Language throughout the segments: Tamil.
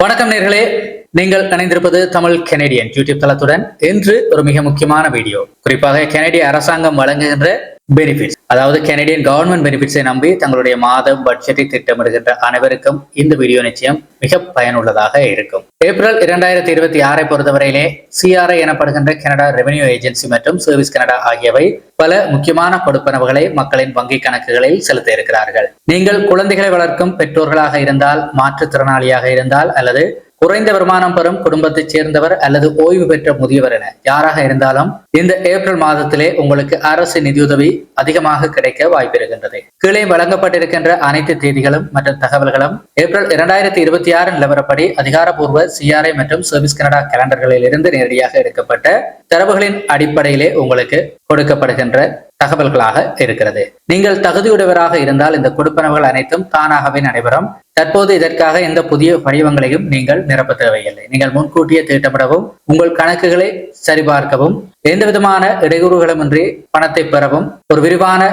வணக்கம் நேர்களே, நீங்கள் இணைந்திருப்பது தமிழ் கெனடியன் யூடியூப் தளத்துடன். இன்று ஒரு மிக முக்கியமான வீடியோ. குறிப்பாக கெனடிய அரசாங்கம் வழங்குகின்ற பெனிஃபிட்ஸ், அதாவது கெனடியன் கவர்மெண்ட் பெனிஃபிட்ஸை நம்பி தங்களுடைய மாத பட்ஜெட்டை திட்டமிடுகின்ற அனைவருக்கும் இந்த வீடியோ நிச்சயம் மிக பயனுள்ளதாக இருக்கும். ஏப்ரல் 2026 பொறுத்தவரையிலே CRA எனப்படுகின்ற கனடா ரெவென்யூ ஏஜென்சி மற்றும் சர்வீஸ் கனடா ஆகியவை பல முக்கியமான கொடுப்பனவுகளை மக்களின் வங்கி கணக்குகளில் செலுத்த இருக்கிறார்கள். நீங்கள் குழந்தைகளை வளர்க்கும் பெற்றோர்களாக இருந்தால், மாற்றுத்திறனாளியாக இருந்தால், அல்லது குறைந்த வருமானம் பெறும் குடும்பத்தைச் சேர்ந்தவர் அல்லது ஓய்வு பெற்ற முதியவர் என யாராக இருந்தாலும் இந்த ஏப்ரல் மாதத்திலே உங்களுக்கு அரசு நிதியுதவி அதிகமாக கிடைக்க வாய்ப்பிருக்கின்றது. கீழே வழங்கப்பட்டிருக்கின்ற அனைத்து தேதிகளும் மற்றும் தகவல்களும் ஏப்ரல் 2026 நிலவரப்படி அதிகாரப்பூர்வ CRA மற்றும் சர்வீஸ் கனடா கேலண்டர்களில் இருந்து நேரடியாக எடுக்கப்பட்ட தரவுகளின் அடிப்படையிலே உங்களுக்கு கொடுக்கப்படுகின்ற தகவல்களாக இருக்கிறது. நீங்கள் தகுதியுடையவராக இருந்தால் இந்த கொடுப்பனவுகள் அனைத்தும் தானாகவே நடைபெறும். தற்போது இதற்காக எந்த புதிய படிவங்களையும் நீங்கள் நிரப்ப தேவையில்லை. நீங்கள் முன்கூட்டியே திட்டமிடவும், உங்கள் கணக்குகளை சரிபார்க்கவும், எந்த விதமான இடையூறுகளுமின்றி பணத்தை பெறவும் ஒரு விரிவான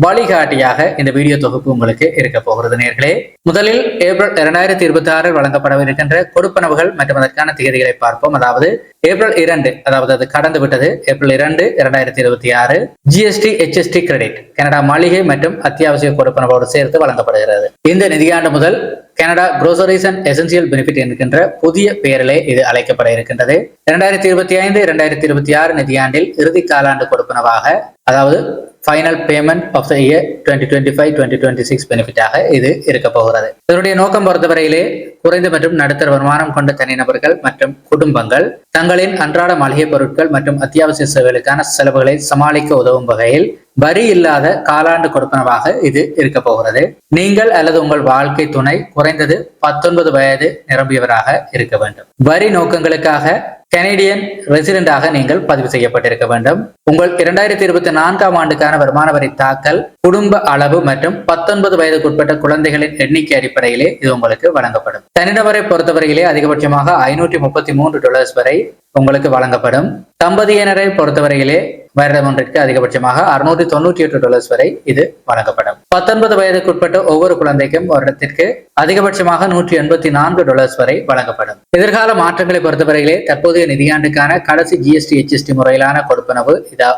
வழிகாட்டியாக இந்த வீடியோ தொகுப்பு உங்களுக்கு இருக்க போகிறது. நேர்களே, முதலில் ஏப்ரல் 2026 வழங்கப்படவிருக்கின்ற கொடுப்பனவுகள் மற்றும் அதற்கான தேதிகளை பார்ப்போம். அதாவது ஏப்ரல் 2, அதாவது அது கடந்து விட்டது. April 2, 2026 GST HST credit Canada மளிகை மற்றும் அத்தியாவசிய கொடுப்பனவோடு சேர்த்து வழங்கப்படுகிறது. இந்த நிதியாண்டு முதல் Canada groceries and essential benefit என்கின்ற புதிய பெயரிலே இது அழைக்கப்பட இருக்கின்றது. 2025-2026 நிதியாண்டில் இறுதி காலாண்டு கொடுப்பனவாக, அதாவது final payment of the year 2025-2026 பெனிஃபிட்டாக இது இருக்க போகிறது. இதனுடைய நோக்கம் பொறுத்தவரையிலே குறைந்த மற்றும் நடுத்தர வருமானம் கொண்ட தனிநபர்கள் மற்றும் குடும்பங்கள் தங்களின் அன்றாட மளிகை பொருட்கள் மற்றும் அத்தியாவசிய சேவைகளுக்கான செலவுகளை சமாளிக்க உதவும் வகையில் வரி இல்லாத காலாண்டு கொடுப்பனவாக இது இருக்க போகிறது. நீங்கள் அல்லது உங்கள் வாழ்க்கை துணை குறைந்தது 19 வயது நிரம்பியவராக இருக்க வேண்டும். வரி நோக்கங்களுக்காக கனேடியன் ரெசிடென்டாக நீங்கள் பதிவு செய்யப்பட்டிருக்க வேண்டும். உங்கள் 2024 ஆண்டுக்கான வருமான வரி தாக்கல், குடும்ப அளவு மற்றும் 19 வயதுக்குட்பட்ட குழந்தைகளின் எண்ணிக்கை அடிப்படையிலே இது உங்களுக்கு வழங்கப்படும். தனிநபரை பொறுத்தவரையிலே அதிகபட்சமாக $533 வரை உங்களுக்கு வழங்கப்படும். தம்பதியினரை பொறுத்தவரையிலே வருடம் ஒன்றிற்கு அதிகபட்சமாக $698 வரை இது வழங்கப்படும். 19 வயதுக்குட்பட்ட ஒவ்வொரு குழந்தைக்கும் வருடத்திற்கு அதிகபட்சமாக $184 வரை வழங்கப்படும். எதிர்கால மாற்றங்களை பொறுத்தவரையிலே தற்போதைய நிதியாண்டுக்கான கடைசி GST HST முறையிலான கொடுப்பனவு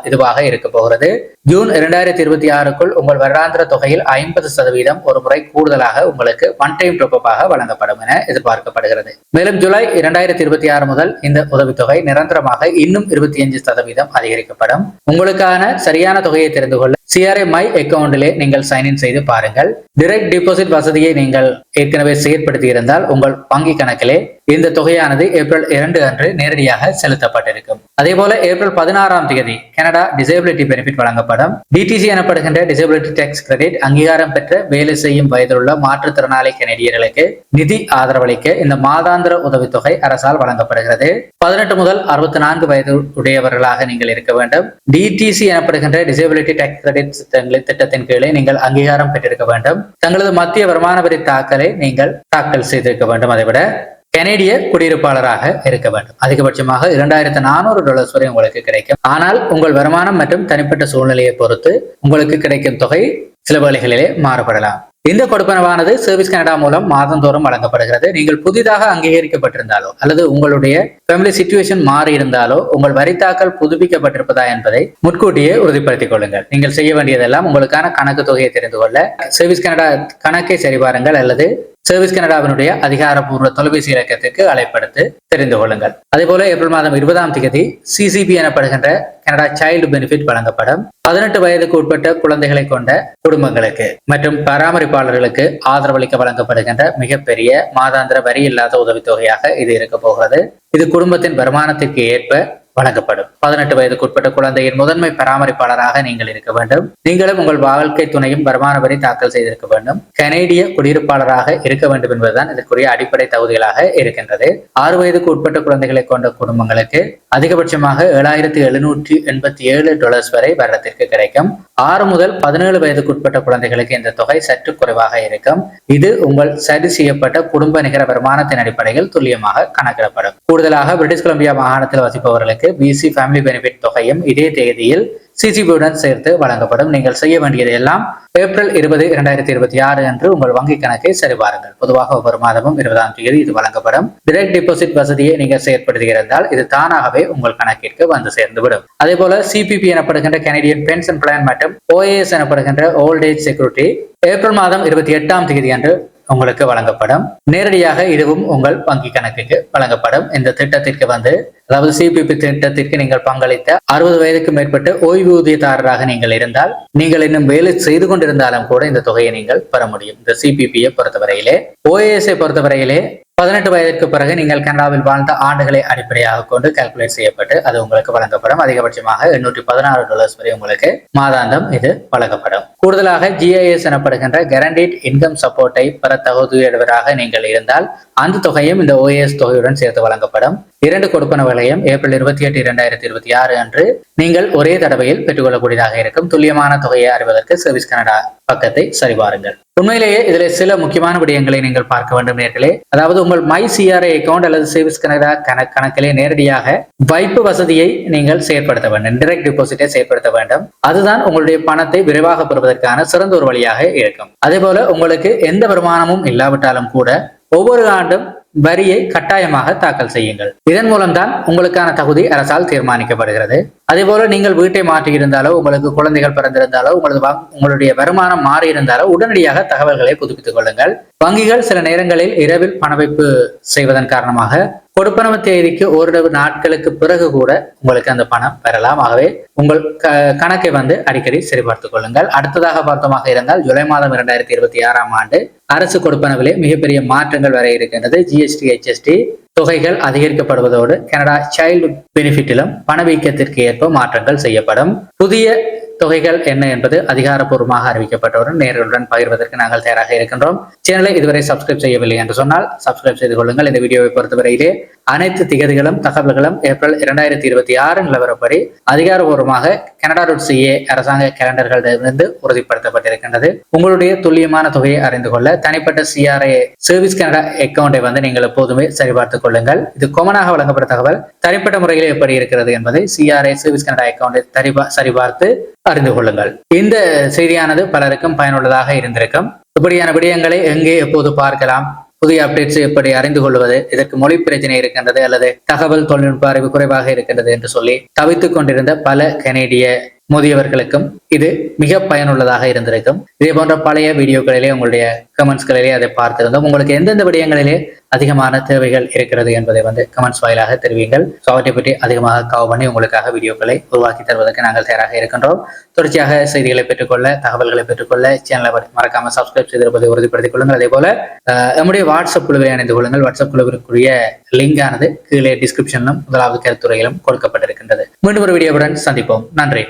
இதுவாக இருக்க போகிறது. ஜூன் 2026க்குள் உங்கள் வருடாந்திர தொகையில் 50% ஒரு முறை கூடுதலாக உங்களுக்கு ஒன் டைம் டாப்-அப்பாக வழங்கப்படும் என எதிர்பார்க்கப்படுகிறது. மேலும் ஜூலை 2026 முதல் இந்த உதவித்தொகை நிரந்தரமாக இன்னும் 25% அதிகரிக்கப்படும். உங்களுக்கான சரியான தொகையை தெரிந்து கொள்ள CRA மை அக்கவுண்டிலே நீங்கள் சைன்இன் செய்து பாருங்கள். டைரக்ட் டிபாசிட் வசதியை நீங்கள் ஏற்கனவே செயற்படுத்தி இருந்தால் உங்கள் வங்கி கணக்கிலே இந்த தொகையானது ஏப்ரல் 2 அன்று நேரடியாக செலுத்தப்பட்டிருக்கும். அதே போல ஏப்ரல் 16 கனடா டிசேபிலிட்டி பெனிஃபிட் வழங்கப்படும். DTC எனப்படுகின்ற டிசேபிலிட்டி டேக்ஸ் கிரெடிட் அங்கீகாரம் பெற்ற வேலை செய்யும் வயதிலுள்ள மாற்றுத்திறனாளி கனடியர்களுக்கு நிதி ஆதரவளிக்க இந்த மாதாந்திர உதவித்தொகை அரசால் வழங்கப்படுகிறது. 18 முதல் 64 வயது உடையவர்களாக நீங்கள் இருக்க வேண்டும். DTC எனப்படுகின்ற டிசேபிலிட்டி டேக்ஸ் கிரெடிட் திட்டத்தின் கீழே நீங்கள் அங்கீகாரம் பெற்றிருக்க வேண்டும். தங்களது மத்திய வருமான வரி தாக்கலை நீங்கள் தாக்கல் செய்திருக்க வேண்டும். அதைவிட கனேடிய குடியிருப்பாளராக இருக்க வேண்டும். அதிகபட்சமாக $2400 வரை உங்களுக்கு கிடைக்கும். ஆனால் உங்கள் வருமானம் மற்றும் தனிப்பட்ட சூழ்நிலையை பொறுத்து உங்களுக்கு கிடைக்கும் தொகை சில வேளைகளிலே மாறுபடலாம். இந்த கொடுப்பனவானது சர்வீஸ் கனடா மூலம் மாதந்தோறும் வழங்கப்படுகிறது. நீங்கள் புதிதாக அங்கீகரிக்கப்பட்டிருந்தாலோ அல்லது உங்களுடைய ஃபேமிலி சிச்சுவேஷன் மாறி இருந்தாலோ உங்கள் வரி தாக்கல் புதுப்பிக்கப்பட்டிருப்பதா என்பதை முன்கூட்டியே உறுதிப்படுத்திக் கொள்ளுங்கள். நீங்கள் செய்ய வேண்டியதெல்லாம் உங்களுக்கான கணக்கு தொகையை தெரிந்து கொள்ள சர்வீஸ் கனடா கணக்கை சரிபாருங்கள் அல்லது சர்வீஸ் கனடாவினுடைய அதிகாரப்பூர்வ தொலைபேசி இலக்கத்திற்கு அழைப்படுத்தி தெரிந்து கொள்ளுங்கள். அதே போல ஏப்ரல் மாதம் 20 CCB எனப்படுகின்ற கனடா சைல்டு பெனிஃபிட் வழங்கப்படும். 18 வயதுக்கு உட்பட்ட குழந்தைகளை கொண்ட குடும்பங்களுக்கு மற்றும் பராமரிப்பாளர்களுக்கு ஆதரவளிக்க வழங்கப்படுகின்ற மிகப்பெரிய மாதாந்திர வரி இல்லாத உதவித்தொகையாக இது இருக்க போகிறது. இது குடும்பத்தின் வருமானத்திற்கு ஏற்ப வழங்கப்படும். 18 வயதுக்குட்பட்ட குழந்தையின் முதன்மை பராமரிப்பாளராக நீங்கள் இருக்க வேண்டும். நீங்களும் உங்கள் வாழ்க்கை துணையும் வருமான வரி தாக்கல் செய்திருக்க வேண்டும். கனேடிய குடியிருப்பாளராக இருக்க வேண்டும் என்பதுதான் இதற்குரிய அடிப்படை தகுதிகளாக இருக்கின்றது. 6 வயதுக்கு உட்பட்ட குழந்தைகளை கொண்ட குடும்பங்களுக்கு அதிகபட்சமாக $7,787 வரை வருடத்திற்கு கிடைக்கும். 6 முதல் 17 வயதுக்குட்பட்ட குழந்தைகளுக்கு இந்த தொகை சற்று குறைவாக இருக்கும். இது உங்கள் சரி செய்யப்பட்ட குடும்ப நிகர வருமானத்தின் அடிப்படையில் துல்லியமாக கணக்கிடப்படும். கூடுதலாக பிரிட்டிஷ் கொலம்பியா மாகாணத்தில் வசிப்பவர்களுக்கு பெறுபவர்களுக்கு பிசி ஃபேமிலி பெனிஃபிட் தொகையும் இதே தேதியில் சிசிபியுடன் சேர்த்து வழங்கப்படும். நீங்கள் செய்ய வேண்டியது எல்லாம் ஏப்ரல் 20, 2026 அன்று உங்கள் வங்கி கணக்கை சரிபாருங்கள். பொதுவாக ஒவ்வொரு மாதமும் 20ஆம் தேதி இது வழங்கப்படும். டைரக்ட் டிபாசிட் வசதியை நீங்கள் செயற்படுத்தியிருந்தால் இது தானாகவே உங்கள் கணக்கிற்கு வந்து சேர்ந்துவிடும். அதே போல சிபிபி எனப்படுகின்ற கனடியன் பென்ஷன் பிளான் மற்றும் ஓஏஎஸ் எனப்படுகின்ற ஓல்ட் ஏஜ் செக்யூரிட்டி ஏப்ரல் மாதம் 28ஆம் தேதி அன்று உங்களுக்கு வழங்கப்படும். நேரடியாக இதுவும் உங்கள் வங்கி கணக்குக்கு வழங்கப்படும். இந்த திட்டத்திற்கு அதாவது சிபிபி திட்டத்திற்கு நீங்கள் பங்களித்த 60 வயதுக்கு மேற்பட்ட ஓய்வூதியதாரராக நீங்கள் இருந்தால், நீங்கள் இன்னும் வேலை செய்து கொண்டிருந்தாலும் கூட இந்த தொகையை நீங்கள் பெற முடியும். இந்த சிபிபியை பொறுத்தவரையிலே. ஓஏஎஸ்ஐ பொறுத்தவரையிலே 18 வயதிற்கு பிறகு நீங்கள் கனடாவில் வாழ்ந்த ஆண்டுகளை அடிப்படையாக கொண்டு கால்குலேட் செய்யப்பட்டு அது உங்களுக்கு வழங்கப்படும். அதிகபட்சமாக $816 வரை உங்களுக்கு மாதாந்தம் இது வழங்கப்படும். கூடுதலாக GIS எனப்படுகின்ற கேரண்டீட் இன்கம் சப்போர்ட்டை பெற தகுதியுடையவராக நீங்கள் இருந்தால் அந்த தொகையும் இந்த OAS தொகையுடன் சேர்த்து வழங்கப்படும். 2 கொடுப்பனவுகளையும் ஏப்ரல் 28, 2026 அன்று நீங்கள் ஒரே தடவையில் பெற்றுக்கொள்ளக்கூடியதாக இருக்கும். துல்லியமான தொகையை அறிவதற்கு சர்வீஸ் கனடா பக்கத்தை சரிபாருங்கள். உண்மையிலேயே இதில் சில முக்கியமான விடயங்களை நீங்கள் பார்க்க வேண்டும் நேர்களே. அதாவது உங்கள் மை சிஆர்ஐ அக்கௌண்ட் அல்லது சர்வீஸ் கனடா கணக்கிலே நேரடியாக வைப்பு வசதியை நீங்கள் செயற்படுத்த வேண்டும். டைரக்ட் டிபாசிட்டை செயற்படுத்த வேண்டும். அதுதான் உங்களுடைய பணத்தை விரைவாக பெறுவதற்கான சிறந்த ஒரு வழியாக இருக்கும். அதே போல உங்களுக்கு எந்த வருமானமும் இல்லாவிட்டாலும் கூட ஒவ்வொரு ஆண்டும் வரியை கட்டாயமாக தாக்கல் செய்யுங்கள். இதன் மூலம்தான் உங்களுக்கான தகுதி அரசால் தீர்மானிக்கப்படுகிறது. அதே போல நீங்கள் வீட்டை மாற்றி இருந்தாலோ, உங்களுக்கு குழந்தைகள் பிறந்திருந்தாலோ, உங்களுடைய வருமானம் மாறி இருந்தாலோ உடனடியாக தகவல்களை புதுப்பித்துக் கொள்ளுங்கள். வங்கிகள் சில நேரங்களில் இரவில் பணவைப்பு செய்வதன் காரணமாக கொடுப்பனவு தேதிக்கு ஓரிரு நாட்களுக்கு பிறகு கூட உங்களுக்கு அந்த பணம் பெறலாம். ஆகவே உங்கள் கணக்கை அடிக்கடி சரிபார்த்துக் கொள்ளுங்கள். அடுத்ததாக பார்த்தமாக இருந்தால் ஜூலை மாதம் 2026ஆம் ஆண்டு அரசு கொடுப்பனவிலே மிகப்பெரிய மாற்றங்கள் வர இருக்கின்றது. GST HST தொகைகள் அதிகரிக்கப்படுவதோடு கனடா சைல்டு பெனிஃபிட்டிலும் பணவீக்கத்திற்கு ஏற்ப மாற்றங்கள் செய்யப்படும். புதிய தொகைகள் என்ன என்பது அதிகாரப்பூர்வமாக அறிவிக்கப்பட்டவுடன் நேர்களுடன் பகிர்வதற்கு நாங்கள் தயாராக இருக்கின்றோம். சேனலை இதுவரை சப்ஸ்கிரைப் செய்யவில்லை என்று சொன்னால் சப்ஸ்கிரைப் செய்து கொள்ளுங்கள். இந்த வீடியோவை பொறுத்தவரையிலே அனைத்து திகதிகளும் தகவல்களும் ஏப்ரல் 2026 நிலவரப்படி அதிகாரப்பூர்வமாக Canada.ca அரசாங்க கேலண்டர்களிலிருந்து உறுதிப்படுத்தப்பட்டிருக்கின்றது. உங்களுடைய துல்லியமான தொகையை அறிந்து கொள்ள தனிப்பட்ட CRA சர்வீஸ் கனடா அக்கௌண்டை நீங்கள் எப்போதுமே சரிபார்த்துக் கொள்ளுங்கள். இது கொமனாக வழங்கப்பட்ட தகவல். தனிப்பட்ட முறையில் எப்படி இருக்கிறது என்பதை CRA சர்வீஸ் கனடா அக்கௌண்டை சரிபார்த்து அறிந்து கொள்ளுங்கள். இந்த செய்தியானது பலருக்கும் பயனுள்ளதாக இருந்திருக்கும். இப்படியான விடயங்களை எங்கே எப்போது பார்க்கலாம், புதிய அப்டேட்ஸ் எப்படி அறிந்து கொள்வது, இதற்கு மொழி பிரச்சனை இருக்கின்றது அல்லது தகவல் தொழில்நுட்ப அறிவு குறைவாக இருக்கின்றது என்று சொல்லி தவித்துக் கொண்டிருந்த பல கனேடிய முதியவர்களுக்கும் இது மிக பயனுள்ளதாக இருந்திருக்கும். இதே போன்ற பழைய வீடியோக்களிலே உங்களுடைய கமெண்ட்ஸ்களிலே அதை பார்த்திருந்தோம். உங்களுக்கு எந்தெந்த விடயங்களிலே அதிகமான தேவைகள் இருக்கிறது என்பதை கமெண்ட்ஸ் வாயிலாக தெரிவிங்கள். அவற்றை பற்றி அதிகமாக கவர் பண்ணி உங்களுக்காக வீடியோக்களை உருவாக்கி தருவதற்கு நாங்கள் தயாராக இருக்கின்றோம். தொடர்ச்சியாக செய்திகளை பெற்றுக்கொள்ள, தகவல்களை பெற்றுக்கொள்ள சேனலை மறக்காம சப்ஸ்கிரைப் செய்திருப்பதை உறுதிப்படுத்திக் கொள்ளுங்கள். அதே போல நம்முடைய வாட்ஸ்அப் குழுவில் இணைந்து கொள்ளுங்கள். வாட்ஸ்அப் குழுவிற்குரிய லிங்க் ஆனது கீழே டிஸ்கிரிப்ஷனிலும் முதலாவது கருத்துறையிலும் கொடுக்கப்பட்டிருக்கின்றது. மீண்டும் ஒரு வீடியோவுடன் சந்திப்போம். நன்றி.